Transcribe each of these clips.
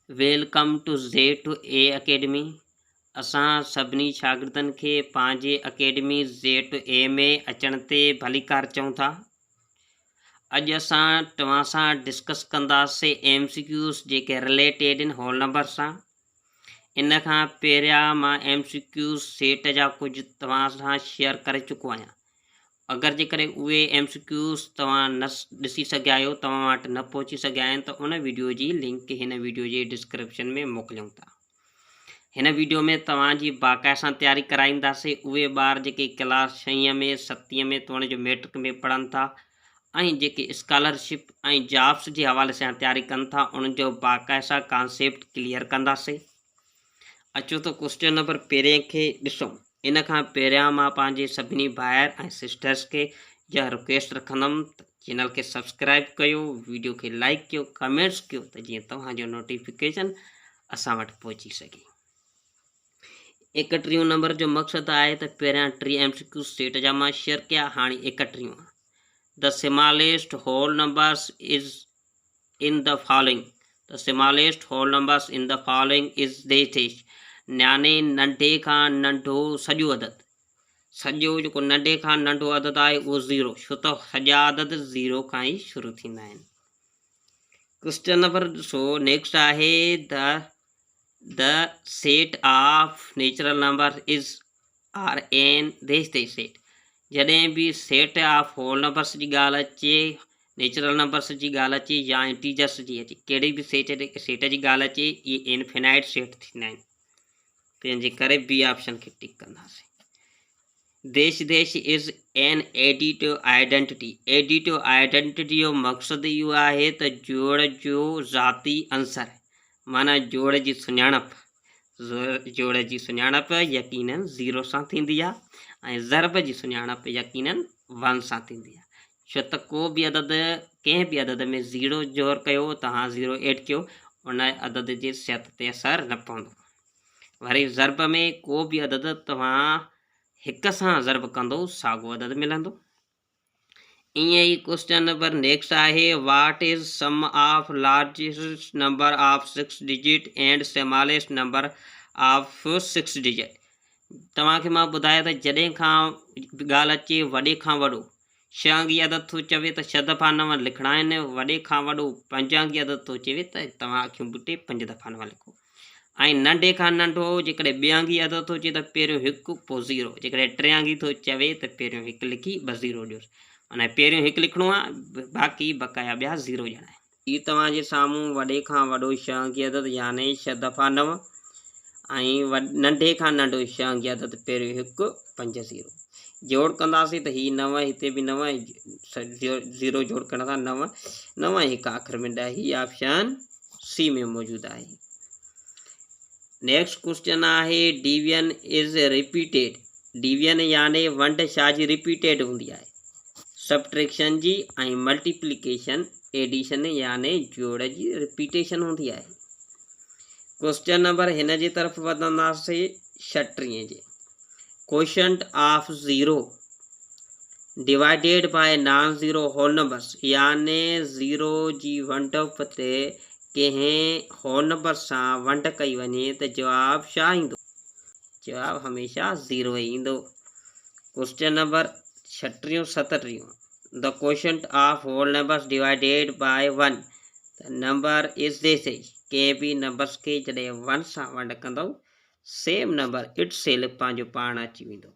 Welcome two Z2A academy. असां सभिनी शागिर्दनि खे पंहिंजे अकेडमी Z2A में अचण ते भलीकार चऊं था। अॼु असां तव्हां सां डिस्कस कंदासीं MCQs जेके रिलेटेड इन होल नंबर सां। इन खां पहिरियां मां MCQs सेट जा कुझु तव्हां सां शेयर करे चुको आहियां। अगरि जेकॾहिं उहे MCQs तव्हां न ॾिसी सघिया आहियो, तव्हां वटि न पहुची सघिया आहिनि, त उन वीडियो जी लिंक हिन वीडियो जे डिस्क्रिप्शन में मोकिलियूं था। हिन वीडियो में तव्हांजी बाक़ाइदा सां तयारी कराईंदासीं। उहे ॿार जेके क्लास 6 में 7 में तो जो मैट्रिक में पढ़नि था ऐं जेके स्कॉलरशिप ऐं जॉब्स जे हवाले सां तयारी कनि था, उन्हनि जो बाक़ाइदा कॉन्सेप्ट क्लियर कंदासीं। अचो त क्वेश्चन नंबर पहिरें खे ॾिसूं। इन खां पहिरियां मां पंहिंजे सभिनी भाइर ऐं सिस्टर्स खे इहा रिक्वेस्ट रखंदुमि त चैनल खे सब्सक्राइब कयो, वीडियो खे लाइक कयो, कमेंट्स कयो, त जीअं तव्हांजो नोटिफिकेशन असां वटि पहुची सघे। 31 नंबर जो मक़सदु आहे त पहिरियां 3 MCQ सेट जा मां शेयर कया, हाणे 31 आहे। The smallest whole numbers is in the following. The smallest whole numbers in the following is this. यानी नंढे खां नंढो सॼो अदद, सॼो जेको नंढे खां नंढो अदद आहे उहो 0, छो त सॼा अदद 0 खां ई शुरू थींदा आहिनि। क्वेश्चन नंबर ॾिसो, नेक्स्ट आहे the set of natural number is are N this set. जॾहिं बि सेट ऑफ होल नंबर्स जी ॻाल्हि अचे, नेचुरल नंबर्स जी ॻाल्हि अचे या इंटीजर्स जी अचे, कहिड़ी बि सेट जी ॻाल्हि अचे, इहे इनफिनाइट सेट थींदा आहिनि। तंहिंजे करे बी ऑप्शन खे टिक कंदासीं। देश is an additive identity. Additive identity जो मक़सदु इहो आहे त जोड़ जो ज़ाती अंसर, माना जोड़ जी सुञाणप। जोड़ जी सुञाणप यकीनन 0 सां थींदी आहे ऐं ज़रब जी सुञाणप यकीनन 1 सां थींदी आहे। छो त को बि अदद, कंहिं बि अदद में 0 जोड़ कयो, तव्हां 0 एड कयो, उन अदद जे सिहत ते असरु न पवंदो। वरी ज़रब में को बि अदद तव्हां 1 सां ज़रब कंदो, साॻियो अदद मिलंदो। ईअं ई क्वेश्चन नंबर नेक्स्ट आहे, what is sum of largest number of 6 digit and smallest number of 6 digit. तव्हांखे मां ॿुधाया त जॾहिं खां ॻाल्हि अचे वॾे खां वॾो 6 अंगी अदद थो चवे त 6 दफ़ा 9 लिखणा आहिनि, वॾे खां वॾो 5 अंगी अदद थो चवे त तव्हां अखियूं बुटे 5 दफ़ा 9 लिखो। ऐं नंढे खां नंढो जेकॾहिं 2 अंगी अदद थो अचे त पहिरियों 1 पोइ 0, जेकॾहिं 3 अंगी थो चवे त पहिरियों 1 लिखी 2 0 ॾियोसि, माना पहिरियों 1 लिखणो आहे, बाक़ी बक़ाया ॿिया 0 ॼणा आहिनि। हीअ तव्हांजे साम्हूं वॾे खां वॾो 6 अंगी अदद यानी 6 दफ़ा 9, ऐं नंढे खां नंढो 6 अंगी अदद पहिरियों 1 5 0 जोड़ कंदासीं त हीअ 9, हिते बि 9, 0 जोड़ करण सां 9 9 1 आख़िर में 10। हीअ ऑप्शन सी में मौजूदु आहे। नेक्स्ट क्वेश्चन आहे, डिवीजन इज़ रिपीटेड। डिवीजन यानी वंड छाजी रिपीटेड हूंदी आहे, सब्ट्रैक्शन जी ऐं मल्टीप्लिकेशन एडिशन यानी जोड़ जी रिपीटेशन हूंदी आहे। क्वेश्चन नंबर हिन जे तरफ़ वधंदासीं 36 जे। Quotient of 0 divided by non zero whole numbers, यानी 0 जी वंडप ते कंहिं होल नंबर सां वंड कई वञे त जवाब छा ईंदो? जवाब हमेशा 0 ई ईंदो। Question number 36 37, the quotient of whole numbers divided by 1, the number is this. कंहिं बि नंबर्स खे जॾहिं 1 सां वंड कंदो, सेम नंबर इट सेल्फ पंहिंजो पाण अची वेंदो।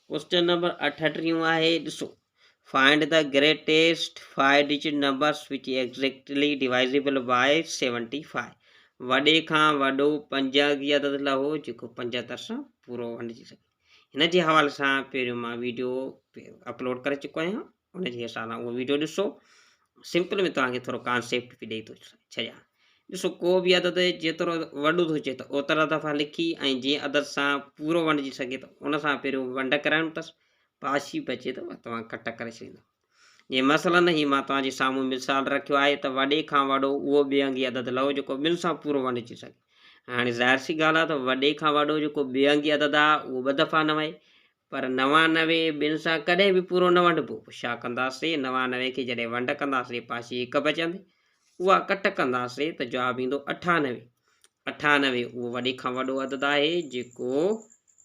क्वेश्चन नंबर 38 आहे, ॾिसो, find the greatest 5 digit numbers which exactly divisible by 75। वॾे खां वॾो 5 अंगी अदद लहो जेको 75 सां पूरो वंडिजी सघे। हिन जे हवाले सां पहिरियों मां वीडियो अपलोड करे चुको आहियां, उन जे हिसाब सां उहो वीडियो ॾिसो। सिंपल में तव्हांखे थोरो कॉन्सेप्ट बि ॾेई थो छॾियां। ॾिसो, को बि अदद जेतिरो वॾो थो अचे त ओतिरा दफ़ा लिखी ऐं जीअं अदद सां पूरो वंडिजी सघे त उन सां पहिरियों वंड कराइणो अथसि, पाशी बचे त तव्हां कट करे छॾींदो। जीअं मसलन ही मां तव्हांजे साम्हूं मिसाल रखियो आहे त वॾे खां वॾो उहो 2 अंगी अदद लहो जेको 2 सां पूरो वंडिजी सघे। हाणे ज़ाहिर सी ॻाल्हि आहे त वॾे खां वॾो जेको 2 अंगी अदद आहे उहो 2 दफ़ा 9 आहे, पर 99 2 सां कॾहिं बि पूरो न वंडिबो। छा कंदासीं, 99 खे जॾहिं वंड कंदासीं पाशी 1 बचंदी, उहा कट कंदासीं त जवाबु ईंदो 98। 98 उहो वॾे खां वॾो अदद आहे जेको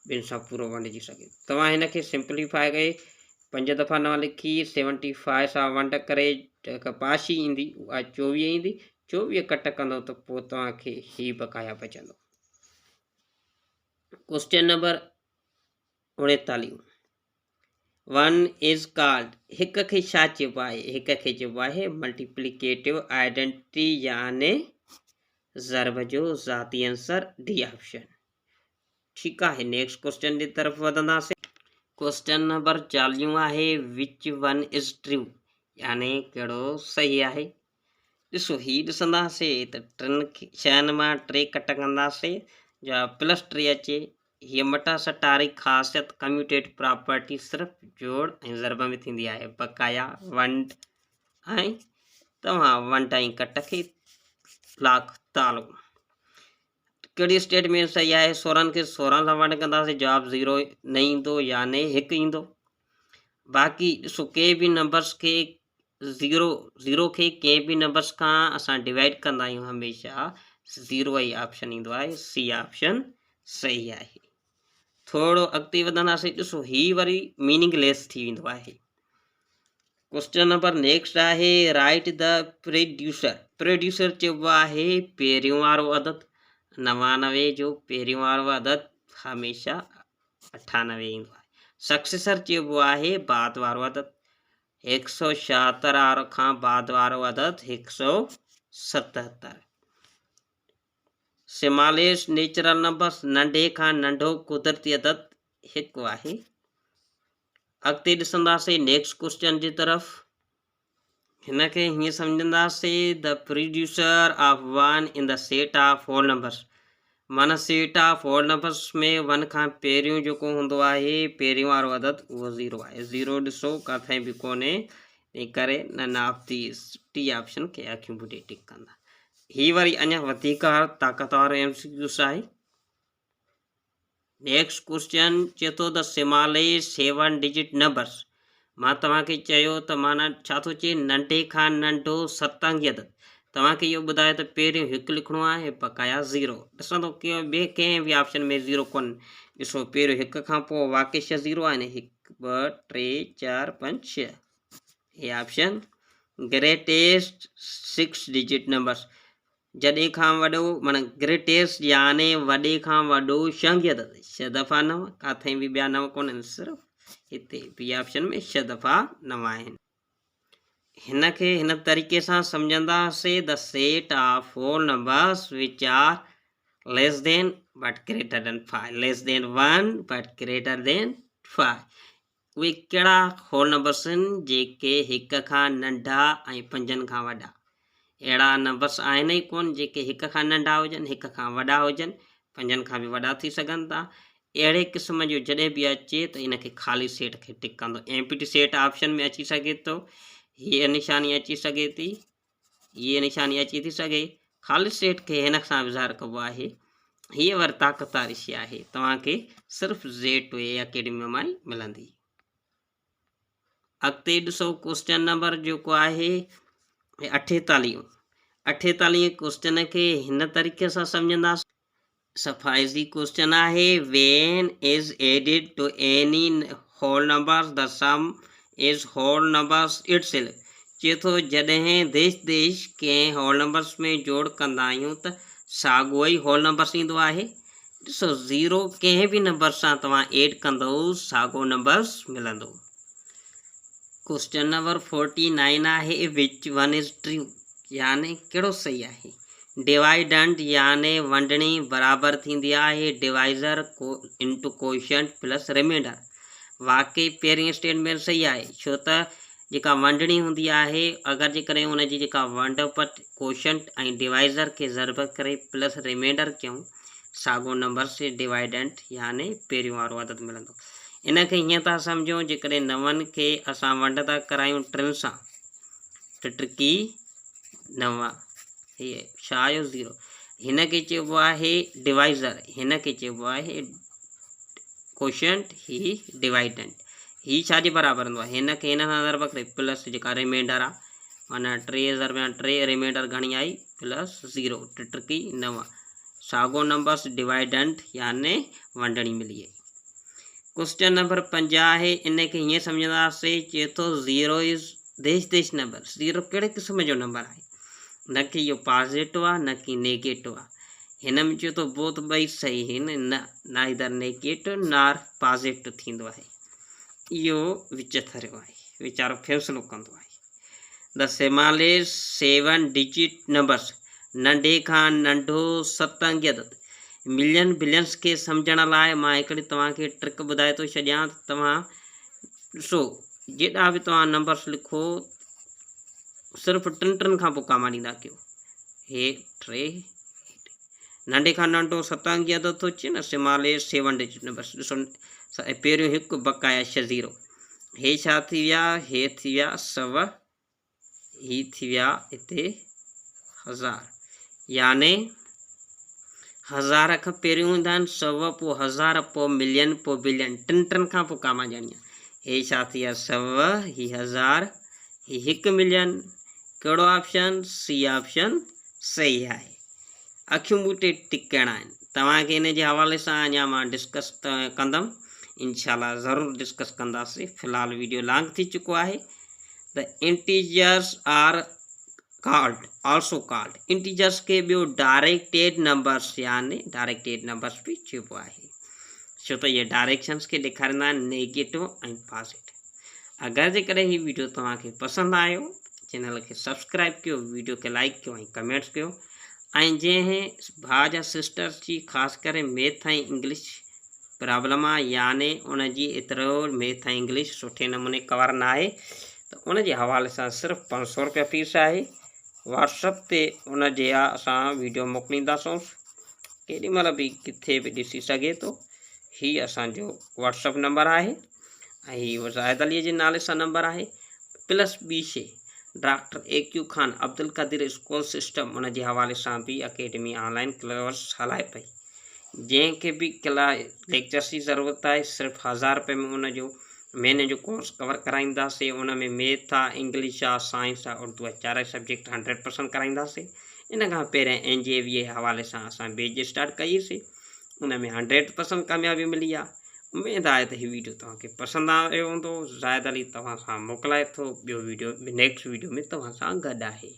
ॿिनि सां पूरो वंडिजी सघे। तव्हां हिन खे सिंप्लीफाए करे 5 दफ़ा 9 लिखी 75 सां वंड करे जेका पाशी ईंदी उहा 24 ईंदी। 24 कट कंदो त पोइ तव्हांखे ही बकाया बचंदो। Question number 39 one is called हिक खे छा चइबो आहे? हिक खे चइबो आहे मल्टीप्लिकेटिव आइडेंटिटी याने ज़रब जो ज़ाती अंसर डी ऑप्शन। ठीक है, नेक्स्ट क्वेश्चन की तरफ वधंदासीं। क्वेश्चन नंबर 40 आहे विच वन इज ट्रू यानी कहिड़ो सही आहे। ॾिसो ही ॾिसंदासीं त 3 शयुनि मां 3 कट कंदासीं जो +3 अचे। हीअ मटा सटारी ख़ासियत कम्यूटेटिव प्रॉपर्टी सिर्फ़ जोड़ ऐं ज़रब में थींदी आहे। बकाया वंड ऐं तव्हां वंड ऐं कट खे लाख तालो। कहिड़ी स्टेटमेंट सही आहे? 16 खे 16 सां वंड कंदासीं जवाबु 0 न ईंदो याने 1 ईंदो। बाक़ी ॾिसो कंहिं बि नंबर्स खे 0 खे कंहिं बि नंबर्स खां असां डिवाइड कंदा आहियूं हमेशह 0 ई ऑप्शन ईंदो आहे। सी ऑप्शन सही आहे। थोड़ो अॻिते वधंदासीं। ॾिसो ही वरी मीनिंगलेस थी वेंदो आहे। क्वेश्चन नंबर नेक्स्ट आहे राइट द प्रोड्यूसर। प्रोड्यूसर चइबो आहे पहिरियों वारो अदद। 99 जो पहिरियों वारो अदद हमेशह 98 ईंदो आहे। सक्सेसर चइबो आहे बाद वारो अदद। 176 खां बाद वारो अदद 177। स्मॉलेस्ट नेचुरल नंबर्स नंढे खां नंढो कुदरती अदद 1 आहे। अॻिते ॾिसंदासीं नेक्स्ट क्वेश्चन जी तरफ़। हिन खे हीअं सम्झंदासीं the producer of one in the set of whole numbers. माना सेट ऑफ होल नंबर्स में 1 खां पहिरियों जेको हूंदो आहे पहिरियों वारो अदद उहो 0 आहे। 0 ॾिसो किथे बि कोन्हे, तंहिं करे नन ऑफ दीस टी ऑप्शन खे अखियूं ॿुॾे टिक कंदा। ही वरी अञा वधीक ताक़त वारो MCQs आहे। नेक्स्ट क्वेश्चन चए थो द स्मॉलेस्ट 7 डिजिट नंबर्स। मां तव्हांखे चयो त माना छा थो चए नंढे खां नंढो 7 अंगी अदद। तव्हांखे इहो ॿुधायो त पहिरियों 1 लिखणो आहे बकाया 0। ॾिसंदो ॿिए कंहिं बि ऑप्शन में 0 कोन। ॾिसो पहिरियों 1 खां पोइ वाक़ई 0 आहे न। 1 2 3 4 5 6 हे ऑप्शन। ग्रेटेस्ट 6 डिजिट नंबर्स जॾहिं खां वॾो माना ग्रेटेस्ट याने वॾे खां वॾो 6 अंगी अदद 6 दफ़ा 9। किथे बि ॿिया 9 कोन्हनि, सिर्फ़ु हिते बी ऑप्शन में 6 दफ़ा 9 आहिनि। हिन खे हिन तरीक़े सां सम्झंदासीं the set of whole numbers which are less than but greater than 5 less than 1 but greater than 5। उहे कहिड़ा होल नंबर्स आहिनि जेके 1 खां नंढा ऐं 5 खां वॾा। अहिड़ा नंबर्स आहिनि ई कोन जेके 1 खां नंढा हुजनि 1 खां वॾा हुजनि 5 खां बि वॾा थी सघनि था। अहिड़े क़िस्म जो जॾहिं बि अचे त इन खे ख़ाली सेट खे टिक कंदो। एम्प्टी सेट ऑप्शन में अची सघे थो, हीअ निशानी अची सघे थी, हीअ निशानी अची थी सघे। ख़ाली सेट खे हिन सां बि ज़ाहिर कबो आहे। हीअ वरी ताक़त वारी शइ आहे, तव्हांखे सिर्फ़ु Z2A अकेडमी मां ई मिलंदी। अॻिते ॾिसो क्वेश्चन नंबर जेको आहे 48। 48 क्वेश्चन खे हिन तरीक़े सां सम्झंदासीं। सफ़ाइज़ी क्वेश्चन आहे when is added to any whole numbers the sum is whole numbers itself. चए थो जॾहिं देश कंहिं होल नंबर्स में जोड़ कंदा आहियूं त साॻियो ई होल नंबर्स ईंदो आहे। ॾिसो 0 कंहिं बि नंबर सां तव्हां एड कंदो साॻियो नंबर्स मिलंदो। क्वेश्चन नंबर 49 आहे विच वन इज ट्रू यानी कहिड़ो सही आहे। डिवाइडेंट याने वंडणी बराबरि थींदी आहे divisor into quotient plus remainder. वाकई पहिरीं स्टेटमेंट सही आहे, छो त जेका वंडणी हूंदी आहे अगरि जेकॾहिं उनजी जेका वंडपट कोशंट ऐं डिवाइज़र खे ज़रब करे प्लस रिमाइंडर कयूं साॻियो नंबर से डिवाइडेंट याने पहिरियों वारो अदद मिलंदो। इन खे हीअं था सम्झूं जेकॾहिं 9 खे असां वंड था करायूं 3 सां त टिकी 9 हीअ छा आयो 0। हिन खे चइबो आहे डिवाइज़र, हिन खे चइबो आहे कोशंट, ही डिवाइडेंट। ही छाजे बराबरि हूंदो आहे, हिन खे हिन सां ज़रब करे प्लस जेका रिमाइंडर आहे माना 3000 में 3 रिमाइंडर घणी आई +0 टिटकी 9 सागो नंबर्स डिवाइडेंट याने वंडणी मिली है। क्वेश्चन नंबर 50 है, इनके हीअं सम्झंदासीं, चए थो 0 इज़ देश नंबर। 0 कहिड़े क़िस्म जो नंबर आहे, न कि इहो पॉजिटिव आहे न कि नेगेटिव आहे। हिन में चए थो बोथ ॿई सही आहिनि, न नाइदर नेगेटिव नार पॉजिटिव थींदो आहे। इहो विचथरियो आहे, वीचारो फ़ैसिलो कंदो आहे। द स्मॉलेस्ट 7 डिजिट नंबर्स, नंढे खां नंढो 7 अंगी अदद। मिलियन बिलियंस के समझण लाइ मां हिकिड़ी तव्हांखे ट्रिक ॿुधाए थो छॾियां। तव्हां ॾिसो, जेॾा बि तव्हां नंबर्स लिखो सिर्फ़ु 3 खां पोइ कामा ॾींदा कयो। हे 3 नंढे खां नंढो 7 अंगी अदद थो अचे न, स्मॉलेस्ट 7 डिजिट नंबर्स। ॾिसो पहिरियों 1 बक़ाया 6 0, हे छा थी विया, हे थी विया 100, ही थी विया हिते 1000, याने 1000 खां पहिरियों ईंदा आहिनि 100, पोइ 1000, पोइ मिलियन, पोइ बिलियन। 3 खां पोइ कामा ॾियणी आहे। हे छा थी विया 100, ही 1000, ही 1 मिलियन। कहिड़ो ऑप्शन, सी ऑप्शन सही आहे। अखियूं ॿूटे टिक करणा आहिनि। तव्हांखे इन जे हवाले सां अञा मां डिस्कस कंदुमि, इंशाल्लाह ज़रूरु डिस्कस कंदासीं। फ़िलहाल वीडियो लॉन्ग थी चुको आहे। The integers are called, also called, integers के ॿियो डायरेक्टेड नंबर्स यानी डायरेक्टेड नंबर्स भी चइबो आहे, छो त इहे डायरेक्शंस के ॾेखारींदा आहिनि नेगेटिव ऐं पॉजिटिव। अगरि जेकॾहिं हीउ वीडियो तव्हांखे पसंदि आयो, चैनल खे सब्सक्राइब कयो, वीडियो खे लाइक कयो ऐं कमेंट्स कयो। ऐं जंहिं भाउ जा सिस्टर्स जी ख़ासि करे मैथ ऐं इंग्लिश प्रॉब्लम आहे, याने उनजी एतिरो मैथ ऐं इंग्लिश सुठे नमूने कवर न आहे, त उन जे हवाले सां सिर्फ़ु 500 रुपया फीस आहे। व्हाट्सअप ते उन जे असां वीडियो मोकिलींदासूं, केॾी महिल बि किथे बि ॾिसी सघे थो। हीअ असांजो व्हाट्सअप नंबर आहे ऐं हीअ ज़ाहिद अलीअ जे नाले सां नंबर आहे। प्लस ॿी शइ, doctor AQ Khan Abdul Qadeer school system उन जे हवाले सां बि अकेडमी ऑनलाइन क्लास हलाए पई। जंहिंखे बि लेक्चर्स जी ज़रूरत आहे, सिर्फ़ु 1000 रुपये में उनजो महीने जो कोर्स कवर कराईंदासीं। उन में मैथ आहे, इंग्लिश आहे, साइंस आहे, उर्दू आहे, 4 सब्जेक्ट 100% कराईंदासीं। इन खां पहिरियों NJV जे हवाले सां असां बैच स्टार्ट कईसीं, उन में 100% कामयाबी मिली आहे। उमेद आहे त हीउ वीडियो तव्हांखे पसंदि आयो हूंदो। ज़ाहिद अली तव्हां सां मोकिलाए थो, ॿियो वीडियो नेक्स्ट वीडियो में तव्हां सां गॾु आहे।